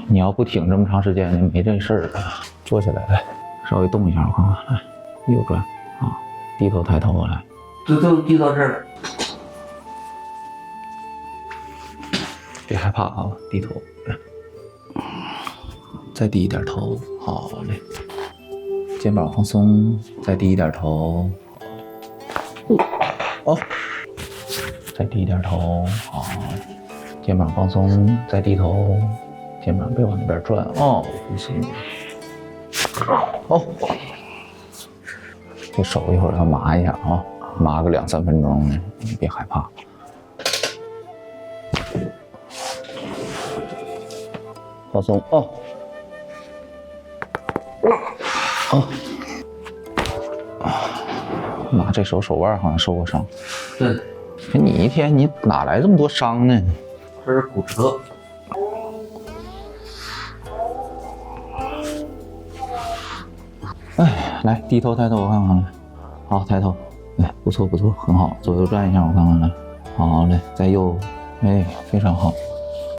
你要不挺这么长时间，就没这事儿了。坐起来，来，稍微动一下，我看看，来，右转啊，低头抬头来，都低到这儿了。别害怕啊，低头，再低一点头，好嘞。肩膀放松，再低一点头，哦，再低一点头，好。肩膀放松，再低头，肩膀别往那边转哦，呼吸。哦，这手一会儿要麻一下啊，麻个2、3分钟，你别害怕。放松哦，哦，妈，这手腕好像受过伤。对，你一天你哪来这么多伤呢？这是骨折。哎，来低头抬头我看看来，好抬头，哎不错不错，很好，左右转一下我看看来，好嘞，再右，哎非常好。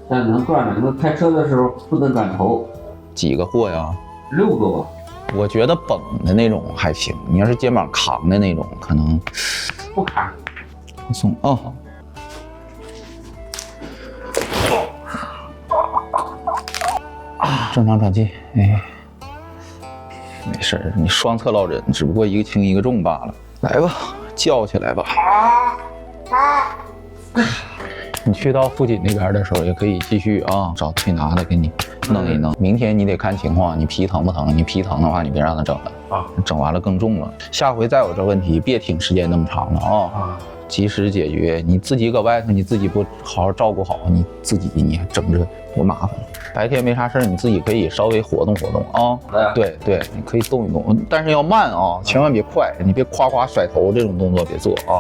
但是能转着，那开车的时候不能转头。几个货呀？6个吧。我觉得绷的那种还行，你要是肩膀扛的那种，可能不扛。放松哦。正常喘气，哎，没事儿，你双侧落枕，只不过一个轻一个重罢了。来吧，叫起来吧。你去到附近那边的时候，也可以继续啊，找推拿的给你弄一弄。明天你得看情况，你皮疼不疼？你皮疼的话，你别让他整了啊，整完了更重了。下回再有这问题，别挺时间那么长了啊。及时解决，你自己搁外头，你自己不好好照顾好，你自己你还整着多麻烦。白天没啥事儿，你自己可以稍微活动活动啊。对对，你可以动一动，但是要慢啊，千万别快，你别夸夸甩头这种动作别做啊。